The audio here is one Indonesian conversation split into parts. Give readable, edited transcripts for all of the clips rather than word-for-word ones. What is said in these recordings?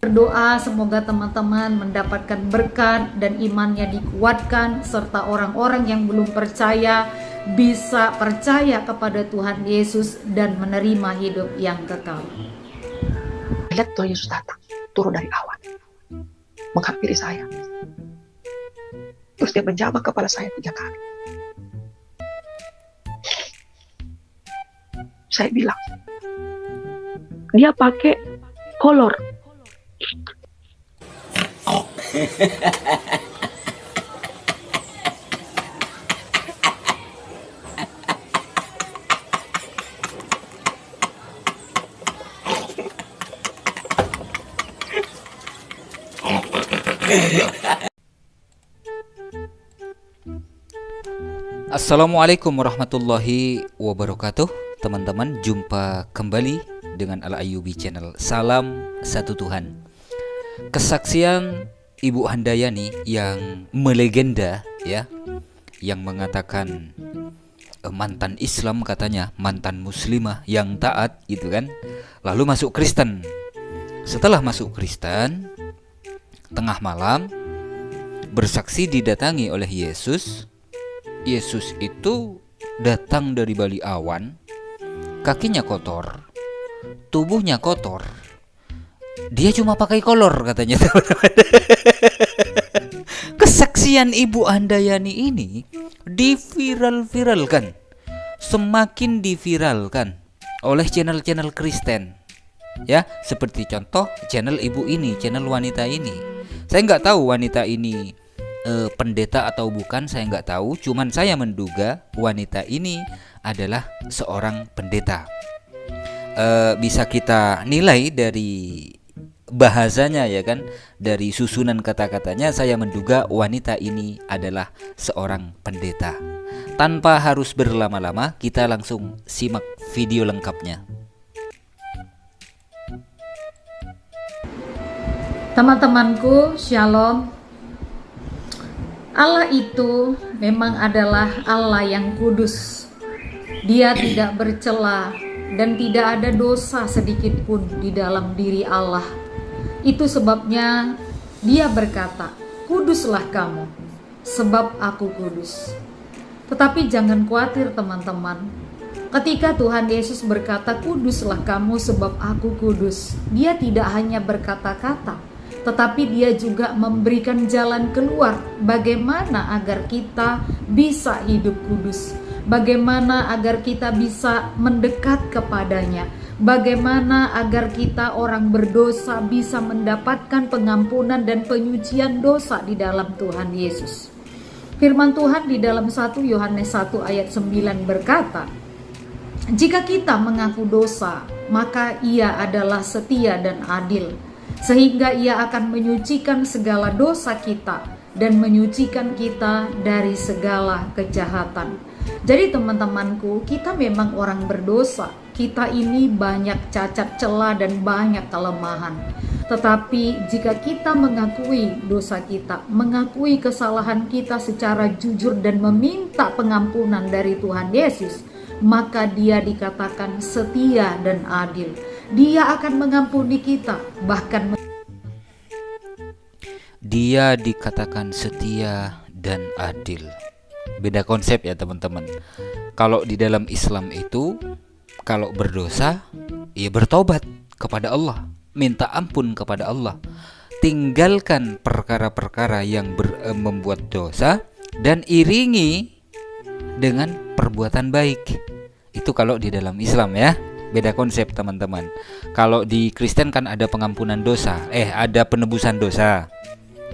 Berdoa semoga teman-teman mendapatkan berkat dan imannya dikuatkan, serta orang-orang yang belum percaya bisa percaya kepada Tuhan Yesus dan menerima hidup yang kekal. Lihat Tuhan Yesus datang, turun dari awan, menghampiri saya. Terus dia menjamah kepala saya 3 kali. Saya bilang, dia pakai kolor. Assalamualaikum warahmatullahi wabarakatuh. Teman-teman, jumpa kembali dengan Al Ayyubi Channel. Salam satu Tuhan. Kesaksian Ibu Handayani yang melegenda, ya, yang mengatakan mantan Islam, katanya mantan muslimah yang taat gitu kan, lalu masuk Kristen. Setelah masuk Kristen, tengah malam bersaksi didatangi oleh Yesus. Yesus itu datang dari balik awan, kakinya kotor, tubuhnya kotor. Dia cuma pakai kolor, katanya. Kesaksian Ibu Handayani ini diviral-viralkan, semakin diviralkan oleh channel-channel Kristen, ya, seperti contoh channel ibu ini, channel wanita ini. Saya nggak tahu wanita ini pendeta atau bukan, saya nggak tahu. Cuman saya menduga wanita ini adalah seorang pendeta. Bisa kita nilai dari bahasanya, ya kan, dari susunan kata-katanya. Saya menduga wanita ini adalah seorang pendeta. Tanpa harus berlama-lama, kita langsung simak video lengkapnya. Teman-temanku, shalom. Allah itu memang adalah Allah yang kudus. Dia tidak bercela dan tidak ada dosa sedikit pun di dalam diri Allah. Itu sebabnya Dia berkata, "Kuduslah kamu, sebab aku kudus." Tetapi jangan khawatir teman-teman. Ketika Tuhan Yesus berkata, "Kuduslah kamu sebab aku kudus," Dia tidak hanya berkata-kata, tetapi Dia juga memberikan jalan keluar bagaimana agar kita bisa hidup kudus, bagaimana agar kita bisa mendekat kepadanya, bagaimana agar kita orang berdosa bisa mendapatkan pengampunan dan penyucian dosa di dalam Tuhan Yesus. Firman Tuhan di dalam 1 Yohanes 1 ayat 9 berkata, "Jika kita mengaku dosa, maka Ia adalah setia dan adil, sehingga Ia akan menyucikan segala dosa kita dan menyucikan kita dari segala kejahatan." Jadi teman-temanku, kita memang orang berdosa. Kita ini banyak cacat celah dan banyak kelemahan. Tetapi jika kita mengakui dosa kita, mengakui kesalahan kita secara jujur dan meminta pengampunan dari Tuhan Yesus, maka Dia dikatakan setia dan adil. Dia akan mengampuni kita, bahkan Dia dikatakan setia dan adil. Beda konsep ya teman-teman. Kalau di dalam Islam itu, kalau berdosa, ya bertobat kepada Allah, minta ampun kepada Allah, tinggalkan perkara-perkara yang membuat dosa dan iringi dengan perbuatan baik. Itu kalau di dalam Islam, ya. Beda konsep teman-teman. Kalau di Kristen kan ada pengampunan dosa, ada penebusan dosa.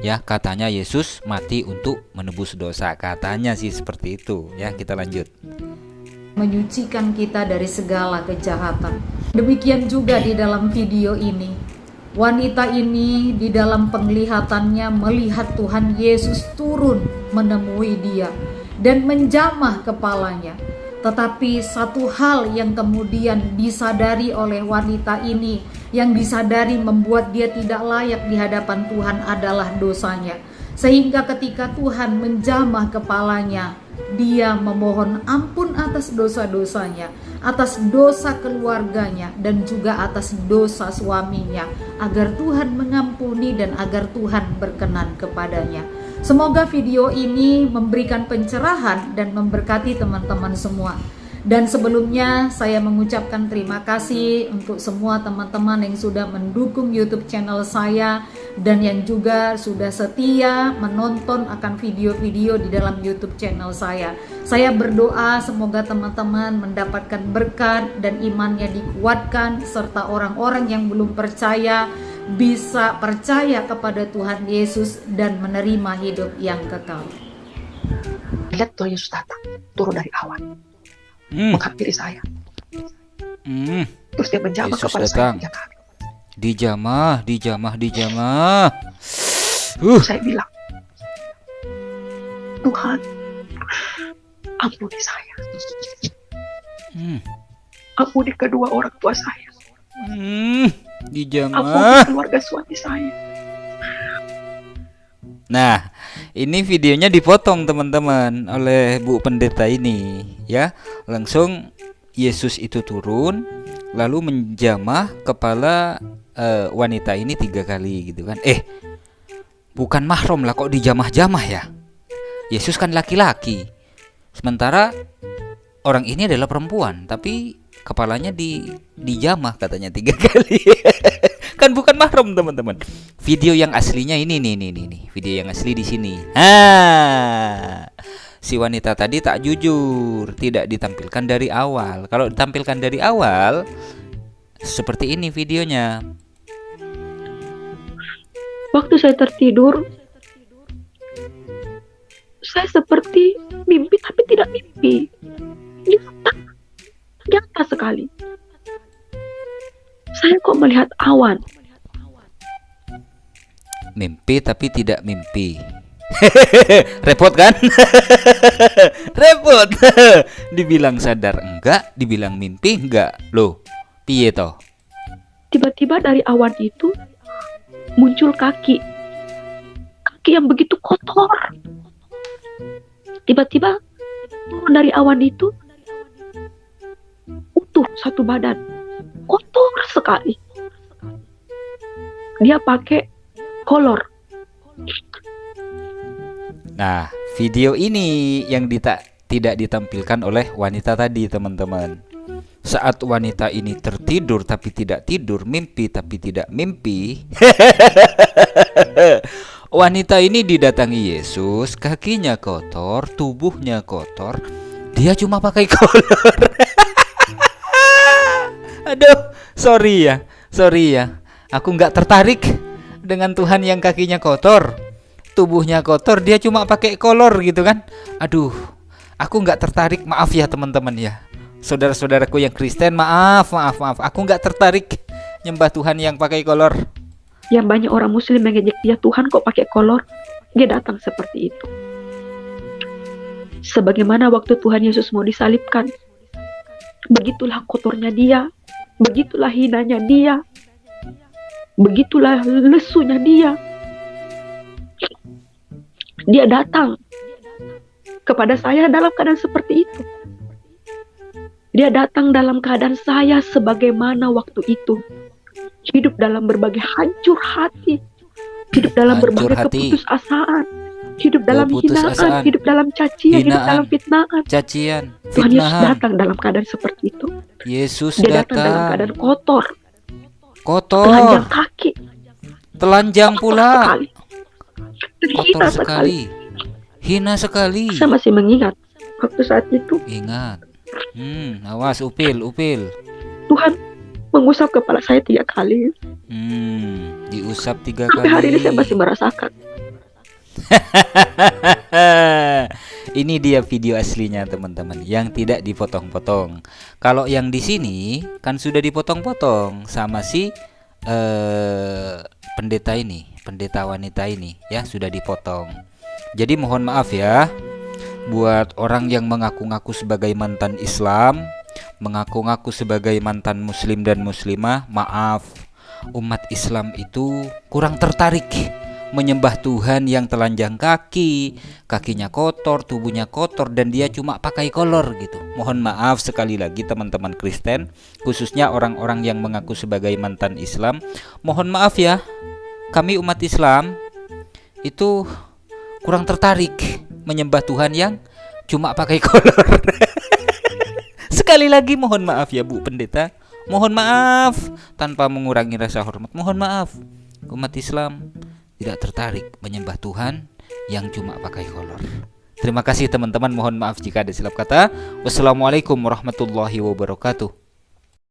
Ya, katanya Yesus mati untuk menebus dosa. Katanya sih seperti itu, ya. Kita lanjut. Menyucikan kita dari segala kejahatan. Demikian juga di dalam video ini. Wanita ini di dalam penglihatannya melihat Tuhan Yesus turun menemui dia dan menjamah kepalanya. Tetapi satu hal yang kemudian disadari oleh wanita ini, yang disadari membuat dia tidak layak di hadapan Tuhan adalah dosanya. Sehingga ketika Tuhan menjamah kepalanya, dia memohon ampun atas dosa-dosanya. atas dosa keluarganya dan juga atas dosa suaminya, agar Tuhan mengampuni dan agar Tuhan berkenan kepadanya. Semoga video ini memberikan pencerahan dan memberkati teman-teman semua. Dan sebelumnya saya mengucapkan terima kasih untuk semua teman-teman yang sudah mendukung YouTube channel saya dan yang juga sudah setia menonton akan video-video di dalam YouTube channel saya. Saya berdoa semoga teman-teman mendapatkan berkat dan imannya dikuatkan, serta orang-orang yang belum percaya bisa percaya kepada Tuhan Yesus dan menerima hidup yang kekal. Lihat Tuhan Yesus datang, turun dari awan, menghampiri saya. Terus dia menjamah Yesus kepada datang. saya 3 kali. Dijamah. Saya bilang, Tuhan, ampuni saya. Ampuni kedua orang tua saya. Dijamah. Ampuni keluarga suami saya. Nah, ini videonya dipotong teman-teman oleh Bu Pendeta ini, ya. Langsung Yesus itu turun, lalu menjamah kepala wanita ini 3 kali gitu kan. Bukan mahram lah, kok dijamah-jamah ya? Yesus kan laki-laki, sementara orang ini adalah perempuan, tapi kepalanya dijamah katanya 3 kali. Kan bukan mahram teman-teman. Video yang aslinya ini nih. Video yang asli di sini. Si wanita tadi tak jujur, tidak ditampilkan dari awal. Kalau ditampilkan dari awal, seperti ini videonya. Waktu saya tertidur, saya seperti mimpi tapi tidak mimpi. Nyata sekali. Saya kok melihat awan. Mimpi tapi tidak mimpi. Repot kan? Repot. Dibilang sadar enggak, dibilang mimpi enggak. Loh, piye toh? Tiba-tiba dari awan itu muncul kaki. Kaki yang begitu kotor. Tiba-tiba turun dari awan itu utuh satu badan. Kotor sekali. Dia pakai kolor. Nah, video ini yang tidak ditampilkan oleh wanita tadi, teman-teman. Saat wanita ini tertidur tapi tidak tidur, mimpi tapi tidak mimpi. Wanita ini didatangi Yesus, kakinya kotor, tubuhnya kotor. Dia cuma pakai kolor. Aduh, sorry ya. Aku nggak tertarik dengan Tuhan yang kakinya kotor, tubuhnya kotor, dia cuma pakai kolor gitu kan. Aduh, aku nggak tertarik. Maaf ya teman-teman ya, saudara-saudaraku yang Kristen, maaf. Aku nggak tertarik nyembah Tuhan yang pakai kolor. Yang banyak orang Muslim mengejek dia, Tuhan kok pakai kolor. Dia datang seperti itu. Sebagaimana waktu Tuhan Yesus mau disalibkan, begitulah kotornya dia, begitulah hinanya dia, begitulah lesunya dia. Dia datang kepada saya dalam keadaan seperti itu. Dia datang dalam keadaan saya sebagaimana waktu itu. Hidup dalam berbagai hancur hati, hidup dalam berbagai keputusasaan, hidup dalam hinaan, hidup dalam cacian, hidup dalam fitnaan. Tuhan Yesus datang dalam keadaan seperti itu. Dia datang dalam keadaan kotor, telanjang kaki, telanjang pula, hina sekali. Hina sekali. Saya masih mengingat waktu saat itu. Ingat. Awas upil. Tuhan mengusap kepala saya 3 kali. Diusap 3 kali. Sampai hari ini saya masih merasakan. Ini dia video aslinya teman-teman, yang tidak dipotong-potong. Kalau yang di sini kan sudah dipotong-potong sama si pendeta wanita ini ya, sudah dipotong. Jadi mohon maaf ya buat orang yang mengaku-ngaku sebagai mantan Islam, mengaku-ngaku sebagai mantan Muslim dan Muslimah. Maaf, umat Islam itu kurang tertarik menyembah Tuhan yang telanjang kaki, kakinya kotor, tubuhnya kotor, dan dia cuma pakai kolor gitu. Mohon maaf sekali lagi teman-teman Kristen, khususnya orang-orang yang mengaku sebagai mantan Islam. Mohon maaf ya, kami umat Islam itu kurang tertarik menyembah Tuhan yang cuma pakai kolor. Sekali lagi mohon maaf ya Bu Pendeta, mohon maaf tanpa mengurangi rasa hormat. Mohon maaf, umat Islam tidak tertarik menyembah Tuhan yang cuma pakai kolor. Terima kasih teman-teman, mohon maaf jika ada silap kata. Wassalamualaikum warahmatullahi wabarakatuh.